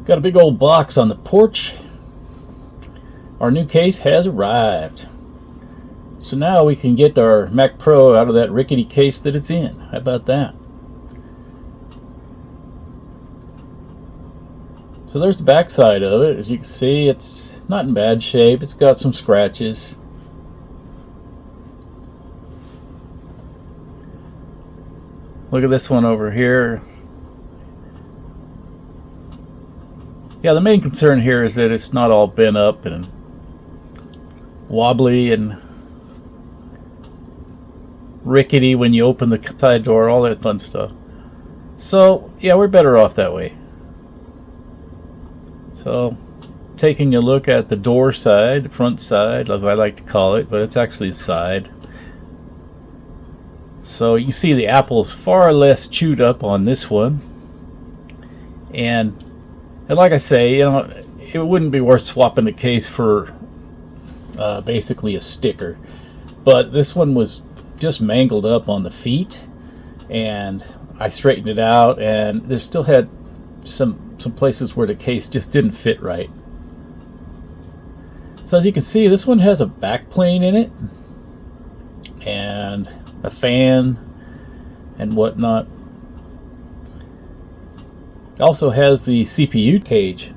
Got a big old box on the porch. Our new case has arrived. So now we can get our MacPro out of that rickety case that it's in. How about that? So there's the back side of it. As you can see, it's not in bad shape. It's got some scratches. Look at this one over here. Yeah, the main concern here is that it's not all bent up and wobbly and rickety when you open the side door, all that fun stuff. So yeah, we're better off that way. So taking a look at the door side, the front side, as I like to call it, but it's actually the side. So you see the apple is far less chewed up on this one. And like I say, you know, it wouldn't be worth swapping the case for basically a sticker. But this one was just mangled up on the feet, and I straightened it out, and there still had some places where the case just didn't fit right. So as you can see, this one has a back plane in it and a fan and whatnot. It also has the CPU cage.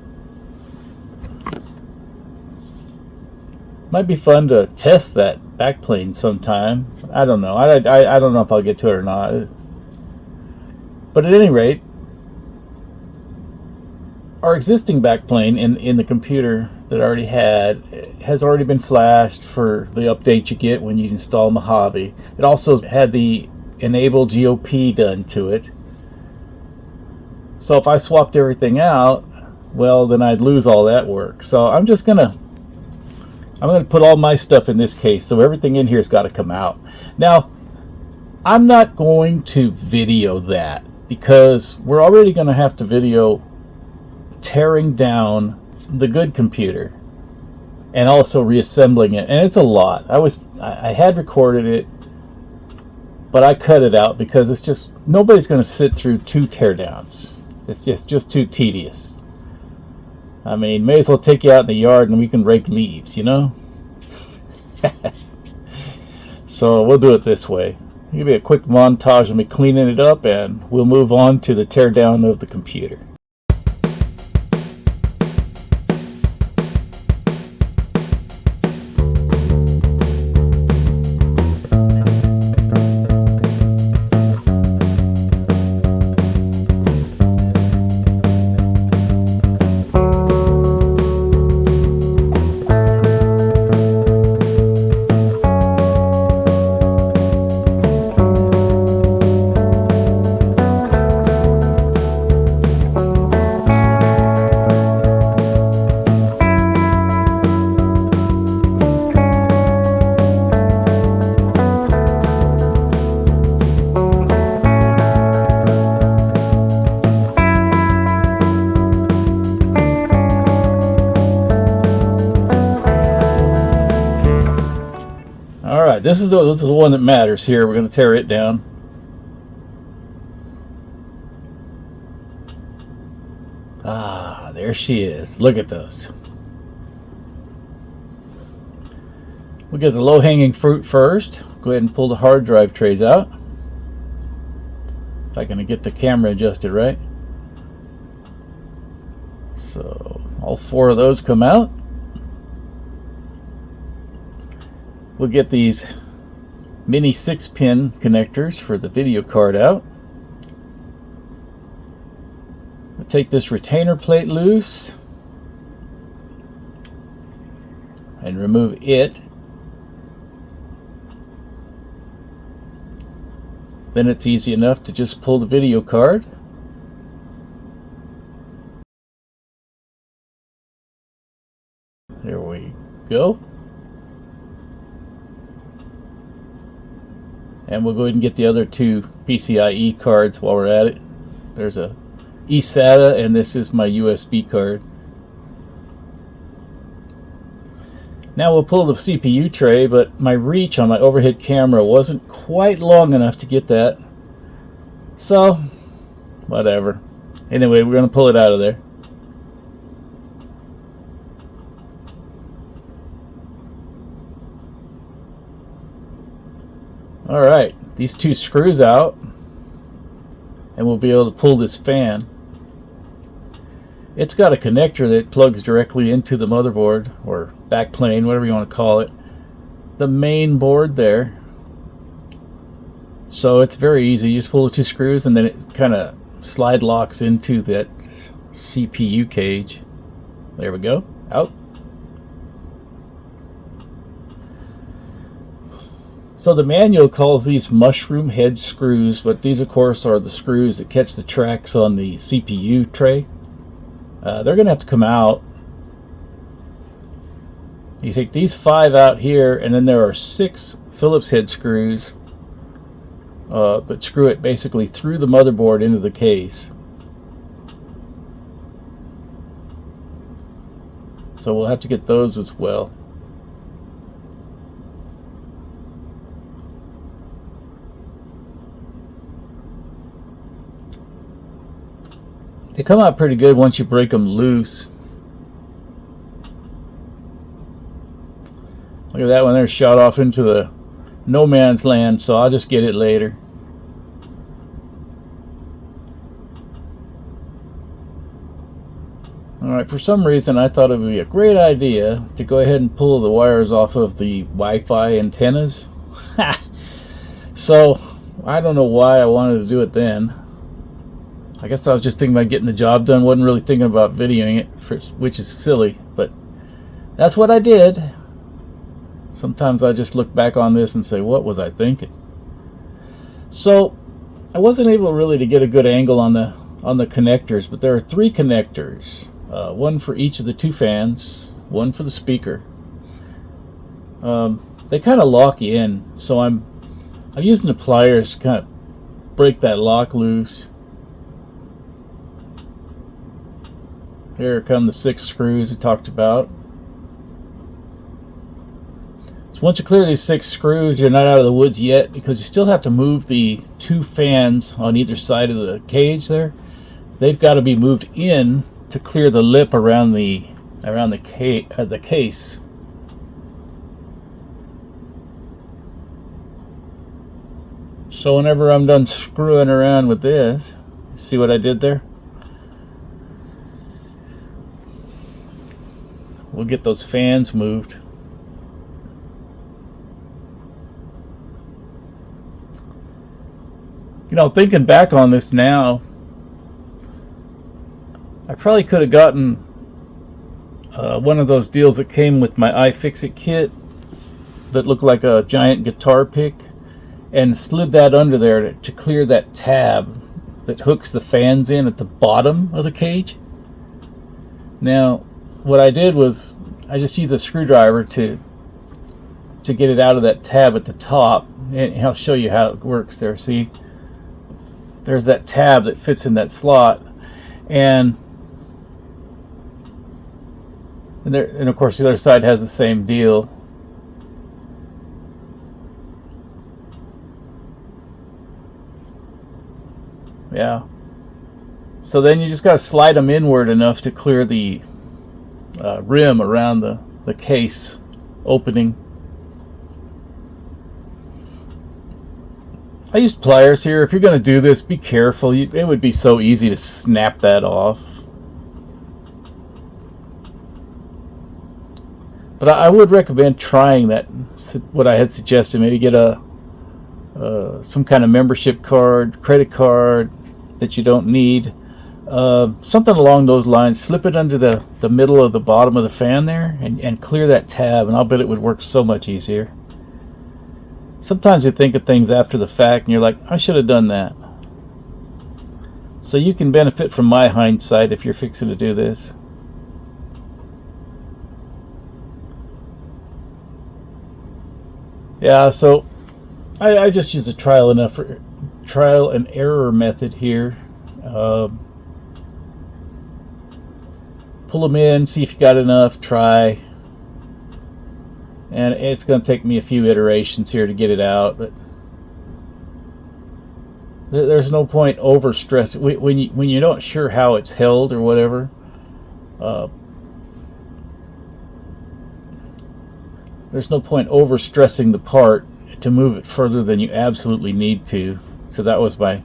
Might be fun to test that backplane sometime. I don't know. I don't know if I'll get to it or not. But at any rate, our existing backplane in the computer that I already had has already been flashed for the update you get when you install Mojave. It also had the enable GOP done to it. So if I swapped everything out, well, then I'd lose all that work. So I'm gonna put all my stuff in this case, so everything in here's got to come out. Now, I'm not going to video that because we're already going to have to video tearing down the good computer and also reassembling it, and it's a lot. I had recorded it, but I cut it out because it's just nobody's going to sit through 2 teardowns. It's just too tedious. I mean, may as well take you out in the yard and we can rake leaves, you know? So we'll do it this way. Give me a quick montage of me cleaning it up, and we'll move on to the teardown of the computer. This is the one that matters here. We're going to tear it down. Ah, there she is. Look at those. We'll get the low-hanging fruit first. Go ahead and pull the hard drive trays out. If I can get the camera adjusted right. So all 4 of those come out. We'll get these mini 6-pin connectors for the video card out. We'll take this retainer plate loose and remove it. Then it's easy enough to just pull the video card. There we go. And we'll go ahead and get the other 2 PCIe cards while we're at it. There's a eSATA, and this is my USB card. Now we'll pull the CPU tray, but my reach on my overhead camera wasn't quite long enough to get that. So, whatever. Anyway, we're going to pull it out of there. Alright, these two screws out, and we'll be able to pull this fan. It's got a connector that plugs directly into the motherboard, or backplane, whatever you want to call it, the main board there. So it's very easy. You just pull the two screws and then it kind of slide locks into that CPU cage. There we go. Out. So the manual calls these mushroom head screws, but these of course are the screws that catch the tracks on the CPU tray. They're going to have to come out. You take these 5 out here, and then there are 6 Phillips head screws that screw it basically through the motherboard into the case. So we'll have to get those as well. They come out pretty good once you break them loose. Look at that one there, shot off into the no man's land, so I'll just get it later. Alright, for some reason I thought it would be a great idea to go ahead and pull the wires off of the Wi-Fi antennas. So, I don't know why I wanted to do it then. I guess I was just thinking about getting the job done, wasn't really thinking about videoing it, which is silly, but that's what I did. Sometimes I just look back on this and say, what was I thinking? So, I wasn't able really to get a good angle on the connectors, but there are 3 connectors. One for each of the 2 fans, one for the speaker. They kind of lock you in, so I'm using the pliers to kind of break that lock loose. Here come the 6 screws we talked about. So once you clear these 6 screws, you're not out of the woods yet, because you still have to move the 2 fans on either side of the cage there. They've got to be moved in to clear the lip around the case. So whenever I'm done screwing around with this, see what I did there? We'll get those fans moved. You know, thinking back on this now, I probably could have gotten one of those deals that came with my iFixit kit that looked like a giant guitar pick, and slid that under there to clear that tab that hooks the fans in at the bottom of the cage. Now, what I did was I just used a screwdriver to get it out of that tab at the top, and I'll show you how it works there. See, there's that tab that fits in that slot, and of course the other side has the same deal. Yeah. So then you just got to slide them inward enough to clear the rim around the case opening. I used pliers here. If you're going to do this, be careful. It would be so easy to snap that off. But I would recommend trying that, what I had suggested. Maybe get some kind of membership card, credit card that you don't need. Something along those lines. Slip it under the middle of the bottom of the fan there and clear that tab, and I'll bet it would work so much easier. Sometimes you think of things after the fact and you're like, I should have done that. So you can benefit from my hindsight if you're fixing to do this. Yeah, so I just use a trial and error method here. Pull them in, see if you got enough, try. And it's going to take me a few iterations here to get it out, but there's no point over stressing when you're not sure how it's held or whatever. There's no point over stressing the part to move it further than you absolutely need to. So that was my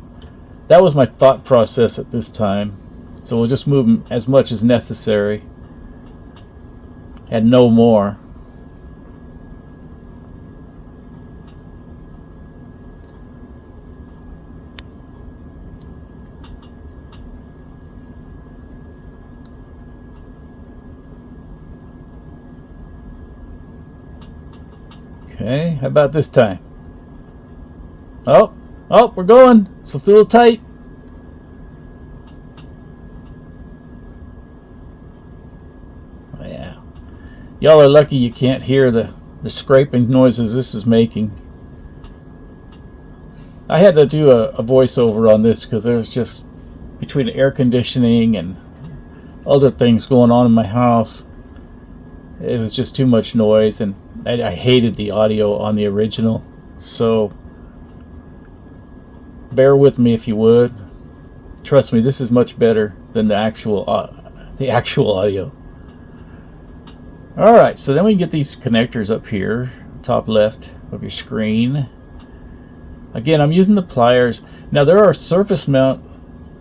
thought process at this time. So we'll just move them as much as necessary and no more. Okay, how about this time? Oh, we're going. It's a little tight. Yeah. Y'all are lucky you can't hear the scraping noises this is making. I had to do a voiceover on this because there's just, between air conditioning and other things going on in my house, it was just too much noise, and I hated the audio on the original. So bear with me if you would. Trust me, this is much better than the actual audio. Alright, so then we get these connectors up here, top left of your screen. Again, I'm using the pliers. Now there are surface mount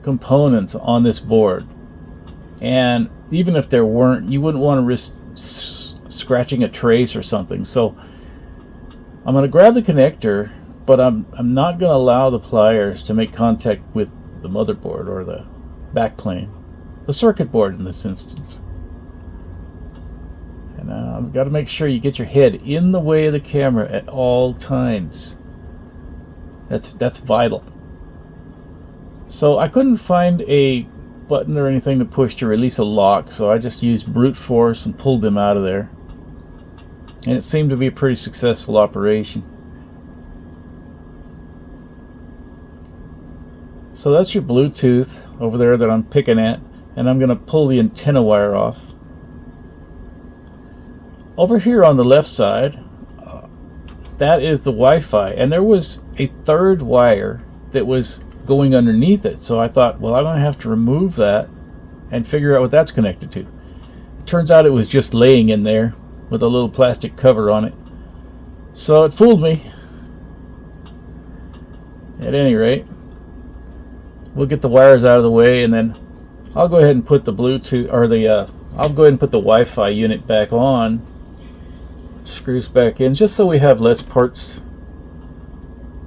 components on this board, and even if there weren't, you wouldn't want to risk scratching a trace or something. So I'm going to grab the connector, but I'm not going to allow the pliers to make contact with the motherboard or the backplane, the circuit board in this instance. And I've got to make sure you get your head in the way of the camera at all times. That's vital. So I couldn't find a button or anything to push to release a lock, so I just used brute force and pulled them out of there. And it seemed to be a pretty successful operation. So that's your Bluetooth over there that I'm picking at, and I'm going to pull the antenna wire off. Over here on the left side, that is the Wi-Fi, and there was a third wire that was going underneath it. So I thought, well, I'm going to have to remove that and figure out what that's connected to. It turns out it was just laying in there with a little plastic cover on it. So it fooled me. At any rate, we'll get the wires out of the way, and then I'll go ahead and put the Bluetooth, or I'll go ahead and put the Wi-Fi unit back on. Screws back in, just so we have less parts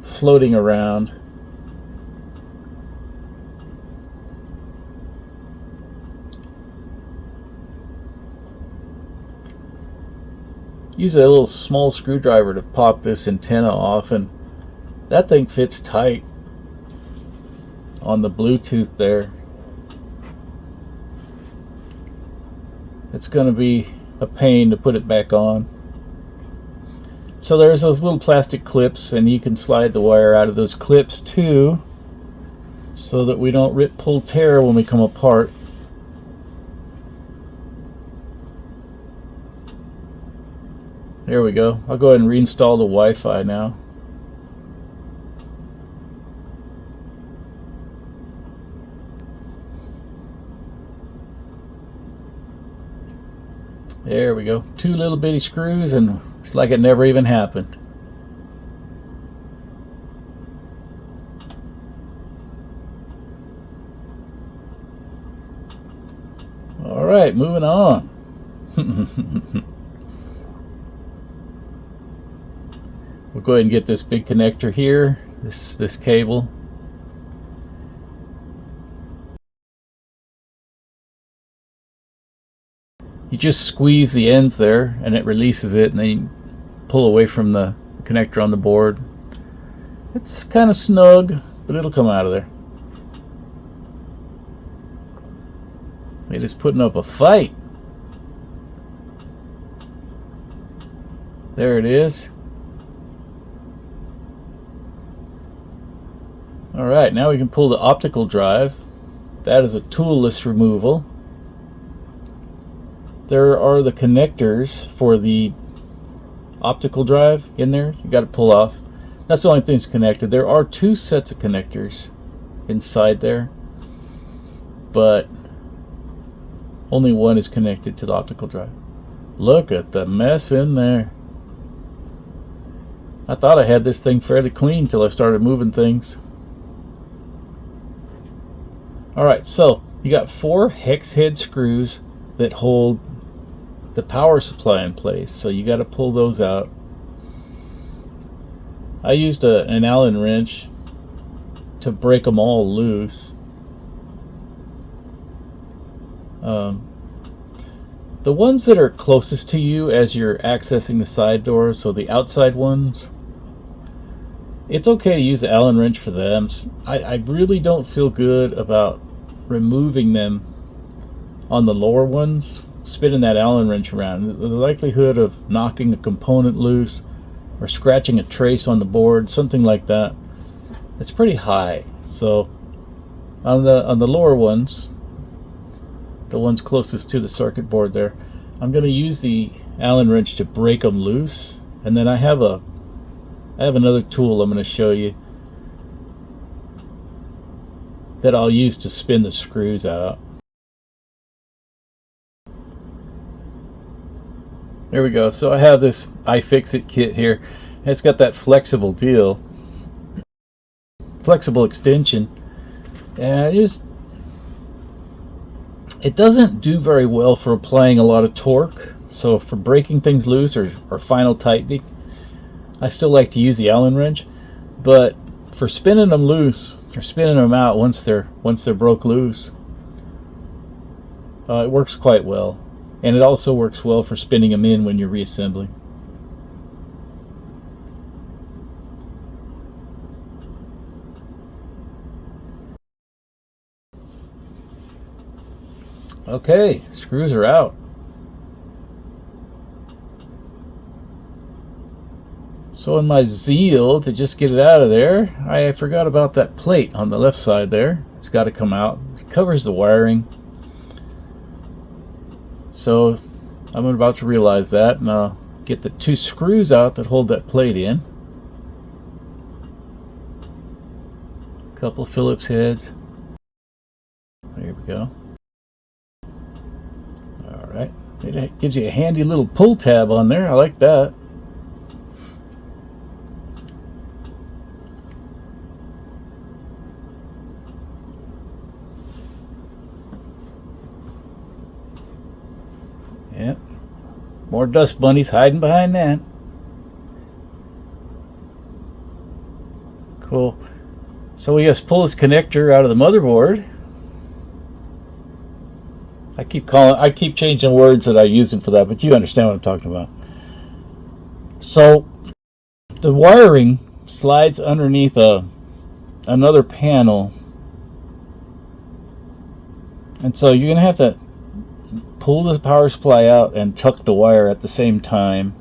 floating around. Use a little small screwdriver to pop this antenna off, and that thing fits tight on the Bluetooth there. It's going to be a pain to put it back on. So there's those little plastic clips, and you can slide the wire out of those clips too, so that we don't rip, pull, tear when we come apart. There we go. I'll go ahead and reinstall the Wi-Fi now. There we go. 2 little bitty screws, and it's like it never even happened. All right, moving on. We'll go ahead and get this big connector here, this cable. You just squeeze the ends there and it releases it, and then you pull away from the connector on the board. It's kind of snug, but it'll come out of there. It is putting up a fight. There it is. Alright, now we can pull the optical drive. That is a toolless removal. There are the connectors for the optical drive in there. You got to pull off. That's the only thing that's connected. There are 2 sets of connectors inside there, but only one is connected to the optical drive. Look at the mess in there. I thought I had this thing fairly clean till I started moving things. Alright, so you got 4 hex head screws that hold the power supply in place, so you got to pull those out. I used an Allen wrench to break them all loose. The ones that are closest to you as you're accessing the side door, so the outside ones, it's okay to use the Allen wrench for them. I really don't feel good about removing them on the lower ones, spinning that Allen wrench around. The likelihood of knocking a component loose or scratching a trace on the board, something like that, it's pretty high. So on the lower ones, the ones closest to the circuit board there, I'm going to use the Allen wrench to break them loose, and then I have another tool I'm going to show you that I'll use to spin the screws out. There we go. So I have this iFixit kit here. It's got that flexible deal, flexible extension, and it doesn't do very well for applying a lot of torque. So for breaking things loose or final tightening, I still like to use the Allen wrench. But for spinning them loose or spinning them out once they're broke loose, it works quite well. And it also works well for spinning them in when you're reassembling. Okay, screws are out. So in my zeal to just get it out of there, I forgot about that plate on the left side there. It's got to come out. It covers the wiring. So I'm about to realize that, and I'll get the 2 screws out that hold that plate in. A couple of Phillips heads. There we go. Alright, it gives you a handy little pull tab on there. I like that. Yep, more dust bunnies hiding behind that. Cool. So we just pull this connector out of the motherboard. I keep changing words that I use them for that, but you understand what I'm talking about. So the wiring slides underneath another panel, and so you're gonna have to pull the power supply out and tuck the wire at the same time.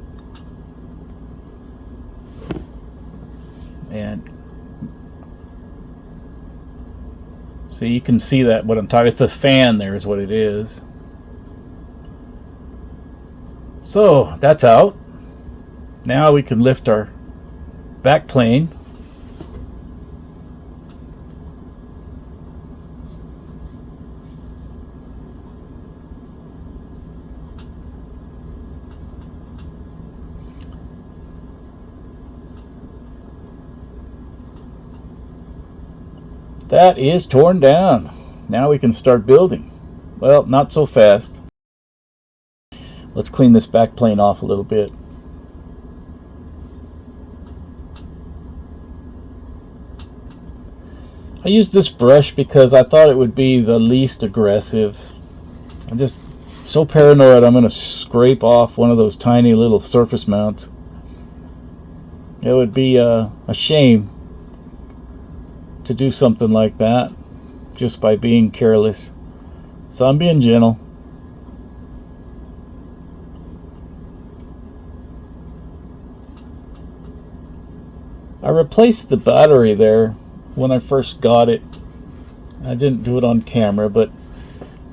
And so you can see that what I'm talking, it's the fan there is what it is. So that's out. Now we can lift our back plane. That is torn down. Now we can start building. Well, not so fast. Let's clean this back plane off a little bit. I used this brush because I thought it would be the least aggressive. I'm just so paranoid I'm going to scrape off one of those tiny little surface mounts. It would be a shame to do something like that just by being careless. So I'm being gentle. I replaced the battery there when I first got it. I didn't do it on camera, but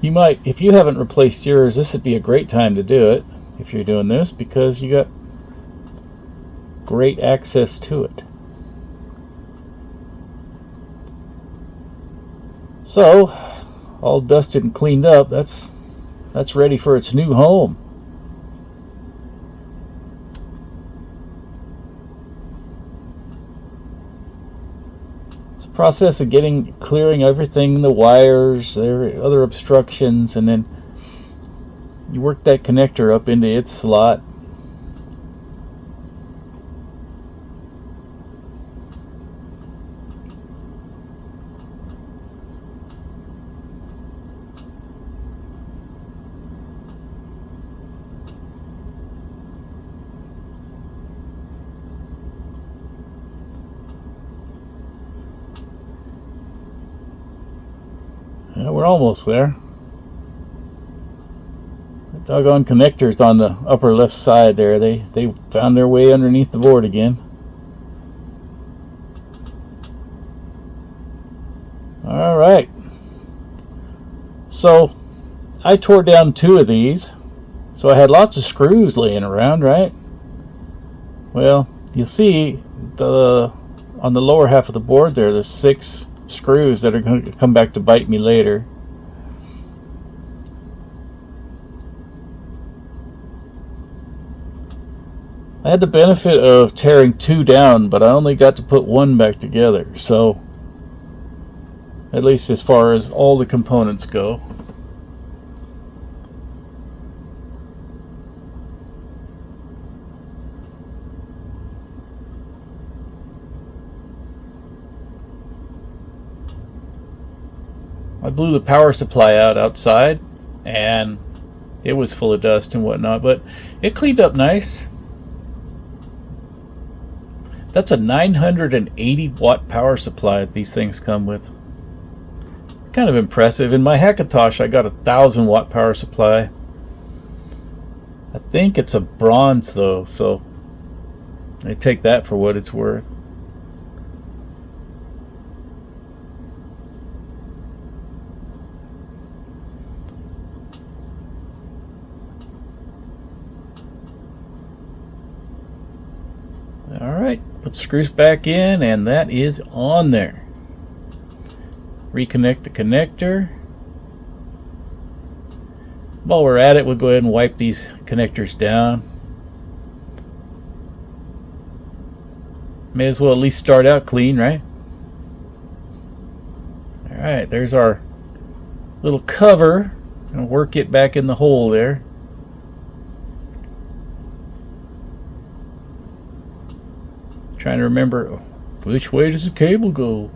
you might, if you haven't replaced yours, this would be a great time to do it if you're doing this, because you got great access to it. So, all dusted and cleaned up, that's ready for its new home. process of clearing everything, the wires, other obstructions, and then you work that connector up into its slot. Yeah, we're almost there. The doggone connectors on the upper left side there, they found their way underneath the board again. Alright. So I tore down 2 of these. So I had lots of screws laying around, right? Well, you see on the lower half of the board there's 6 screws that are going to come back to bite me later. I had the benefit of tearing 2 down, but I only got to put 1 back together, so at least as far as all the components go. I blew the power supply out outside, and it was full of dust and whatnot, but it cleaned up nice. That's a 980 watt power supply that these things come with. Kind of impressive. In my Hackintosh I got a 1000 watt power supply. I think it's a bronze though, so I take that for what it's worth. Alright, put the screws back in, and that is on there. Reconnect the connector. While we're at it, we'll go ahead and wipe these connectors down. May as well at least start out clean, right? Alright, there's our little cover. Gonna work it back in the hole there. Trying to remember which way does the cable go,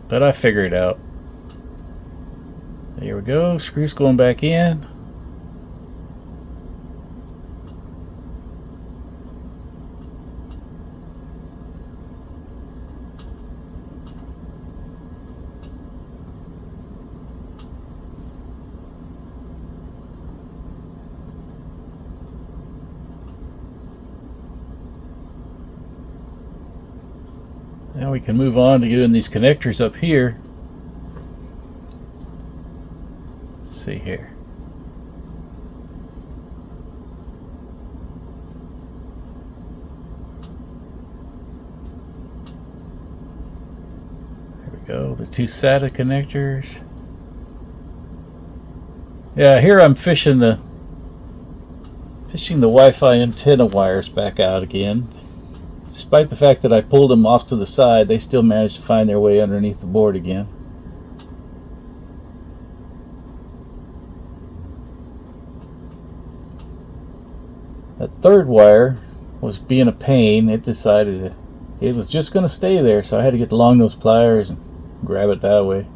but I figured it out. There we go, screws going back in. Now we can move on to get in these connectors up here. Let's see here. There we go, the 2 SATA connectors. Yeah, here I'm fishing the Wi-Fi antenna wires back out again. Despite the fact that I pulled them off to the side, they still managed to find their way underneath the board again. That third wire was being a pain. It decided it was just going to stay there, so I had to get the long nose pliers and grab it that way.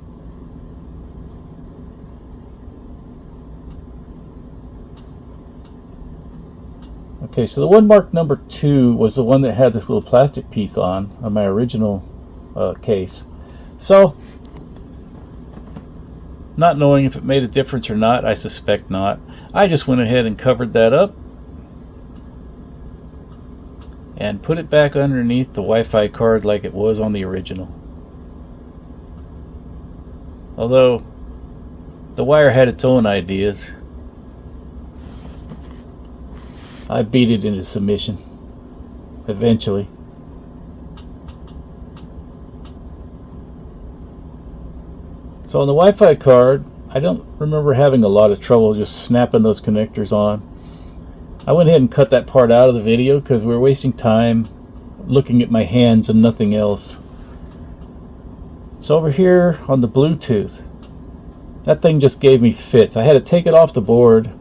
Okay, so the one marked number 2 was the one that had this little plastic piece on my original case. So, not knowing if it made a difference or not, I suspect not, I just went ahead and covered that up and put it back underneath the Wi-Fi card like it was on the original. Although the wire had its own ideas, I beat it into submission eventually. So on the Wi-Fi card, I don't remember having a lot of trouble just snapping those connectors on. I went ahead and cut that part out of the video because we were wasting time looking at my hands and nothing else. So over here on the Bluetooth, that thing just gave me fits. I had to take it off the board,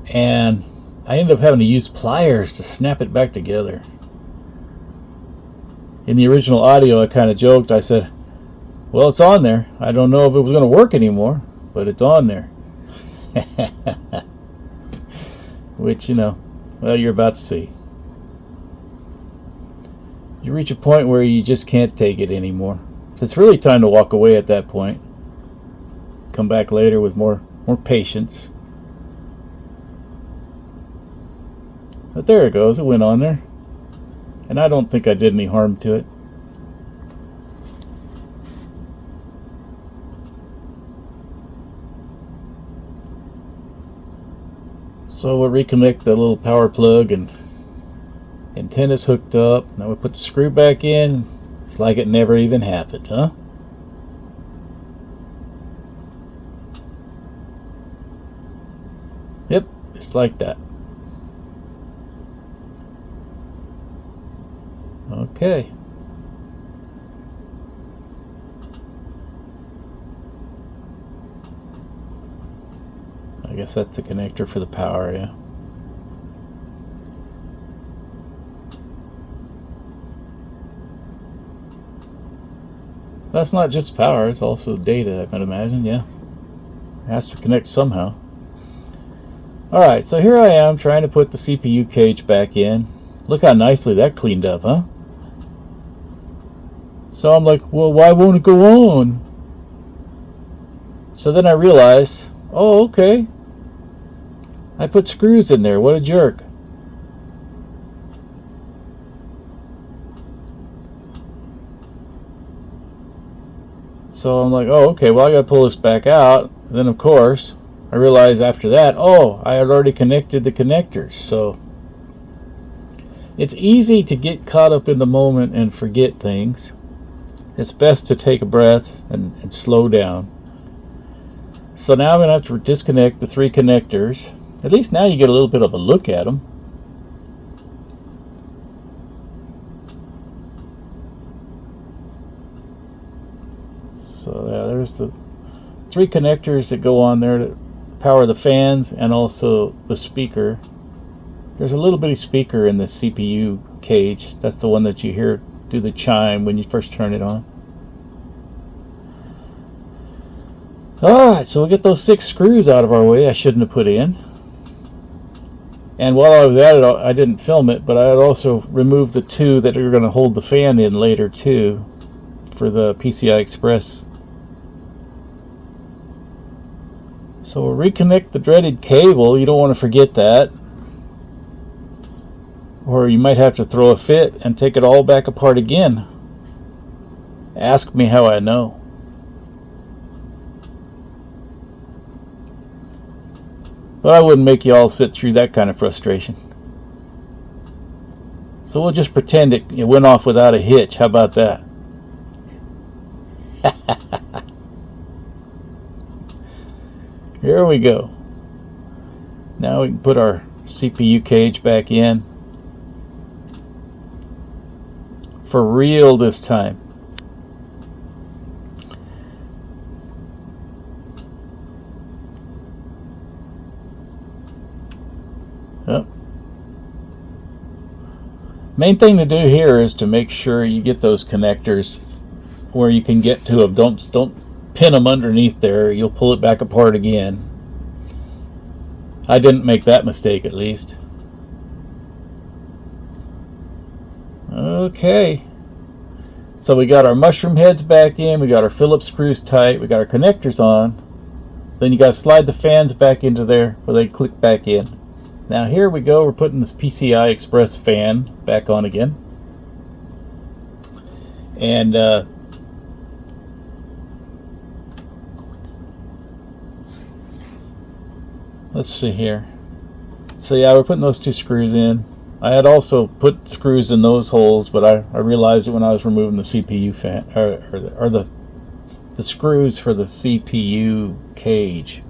and I ended up having to use pliers to snap it back together. In the original audio, I kind of joked. I said, well, it's on there. I don't know if it was going to work anymore, but it's on there. Which, well, you're about to see. You reach a point where you just can't take it anymore. So it's really time to walk away at that point. Come back later with more patience. But there it goes. It went on there. And I don't think I did any harm to it. So we'll reconnect the little power plug, and antenna's hooked up. Now we put the screw back in. It's like it never even happened, huh? Yep, just like that. Okay. I guess that's the connector for the power, yeah. That's not just power, it's also data, I might imagine, yeah. It has to connect somehow. Alright, so here I am trying to put the CPU cage back in. Look how nicely that cleaned up, huh? So I'm like, well, why won't it go on? So then I realized, oh, okay. I put screws in there. What a jerk. So I'm like, oh, okay, well, I got to pull this back out. And then, of course, I realized after that, oh, I had already connected the connectors. So it's easy to get caught up in the moment and forget things. It's best to take a breath and slow down. So now I'm going to have to disconnect the 3 connectors. At least now you get a little bit of a look at them. So there's the 3 connectors that go on there to power the fans and also the speaker. There's a little bitty speaker in the CPU cage. That's the one that you hear do the chime when you first turn it on. Alright, so we'll get those 6 screws out of our way I shouldn't have put in. And while I was at it, I didn't film it, but I had also removed the 2 that are going to hold the fan in later too, for the PCI Express. So we'll reconnect the dreaded cable. You don't want to forget that. Or you might have to throw a fit and take it all back apart again. Ask me how I know. But I wouldn't make you all sit through that kind of frustration. So we'll just pretend it went off without a hitch. How about that? Here we go. Now we can put our CPU cage back in. For real this time. Yep. Main thing to do here is to make sure you get those connectors where you can get to them. Don't pin them underneath there. You'll pull it back apart again. I didn't make that mistake, at least. Okay, so we got our mushroom heads back in, we got our Phillips screws tight, we got our connectors on. Then you got to slide the fans back into there where they click back in. Now here we go, we're putting this PCI Express fan back on again. And let's see here. So yeah, we're putting those 2 screws in. I had also put screws in those holes, but I realized it when I was removing the CPU fan, or the screws for the CPU cage.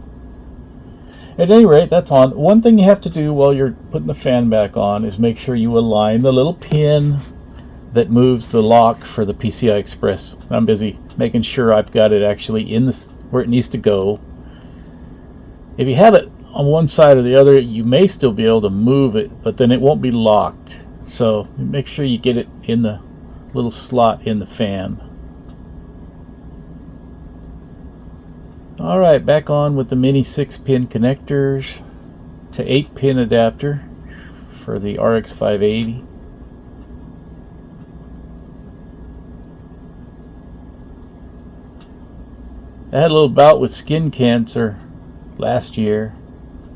At any rate, that's on. One thing you have to do while you're putting the fan back on is make sure you align the little pin that moves the lock for the PCI Express. I'm busy making sure I've got it actually in this where it needs to go. If you have it on one side or the other, you may still be able to move it, but then it won't be locked. So make sure you get it in the little slot in the fan. Alright, back on with the mini 6-pin connectors to 8-pin adapter for the RX 580. I had a little bout with skin cancer last year.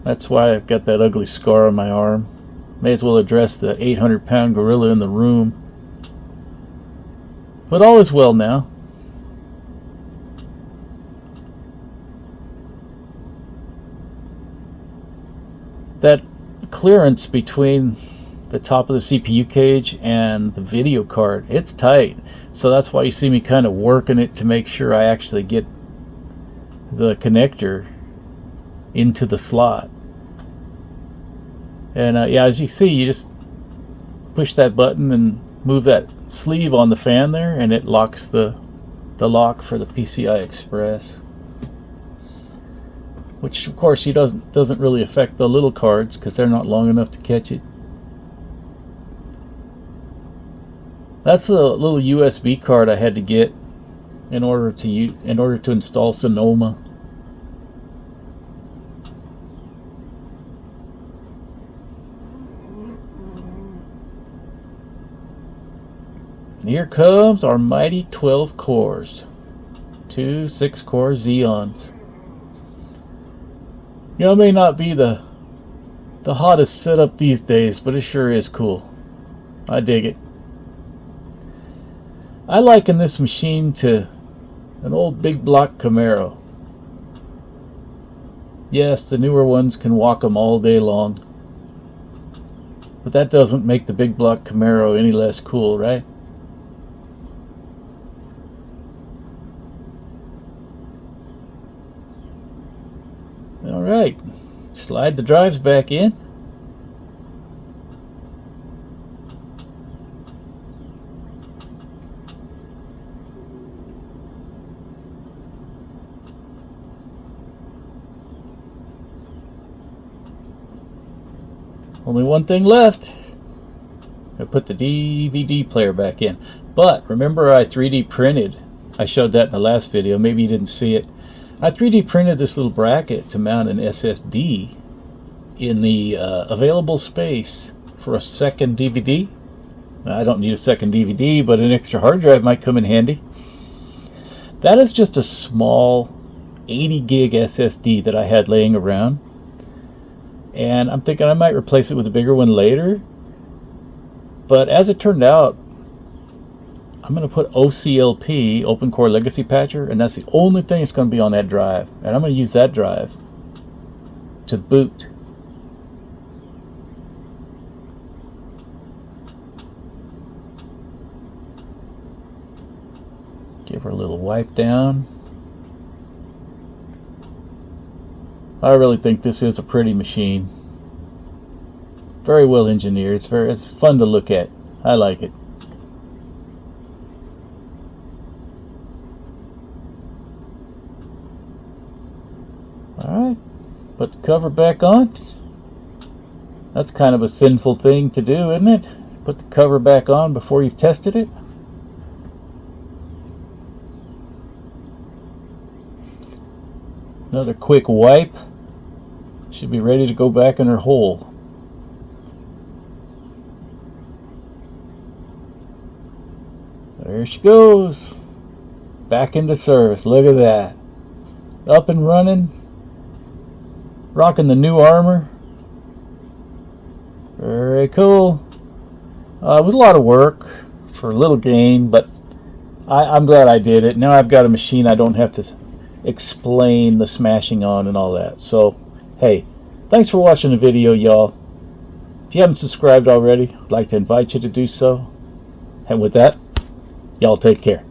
That's why I've got that ugly scar on my arm. May as well address the 800-pound gorilla in the room. But all is well now. That clearance between the top of the CPU cage and the video card, it's tight. So that's why you see me kind of working it to make sure I actually get the connector into the slot. And yeah, as you see, you just push that button and move that sleeve on the fan there, and it locks the lock for the PCI Express. Which of course doesn't really affect the little cards because they're not long enough to catch it. That's the little USB card I had to get in order to install Sonoma. Here comes our mighty 12 cores. 2 6-core Xeons. You know, it may not be the hottest setup these days, but it sure is cool. I dig it. I liken this machine to an old big block Camaro. Yes, the newer ones can walk them all day long. But that doesn't make the big block Camaro any less cool, right? Alright, slide the drives back in. Only one thing left. I put the DVD player back in. But remember I 3D printed. I showed that in the last video. Maybe you didn't see it. I 3D printed this little bracket to mount an SSD in the available space for a second DVD. I don't need a second DVD, but an extra hard drive might come in handy. That is just a small 80 gig SSD that I had laying around. And I'm thinking I might replace it with a bigger one later. But as it turned out, I'm going to put OCLP, Open Core Legacy Patcher, and that's the only thing that's going to be on that drive. And I'm going to use that drive to boot. Give her a little wipe down. I really think this is a pretty machine. Very well engineered. It's fun to look at. I like it. Alright, put the cover back on. That's kind of a sinful thing to do, isn't it? Put the cover back on before you've tested it. Another quick wipe. Should be ready to go back in her hole. There she goes. Back into service. Look at that. Up and running. Rocking the new armor. Very cool. It was a lot of work for a little gain, but I'm glad I did it. Now I've got a machine I don't have to explain the smashing on and all that. So, hey, thanks for watching the video, y'all. If you haven't subscribed already, I'd like to invite you to do so. And with that, y'all take care.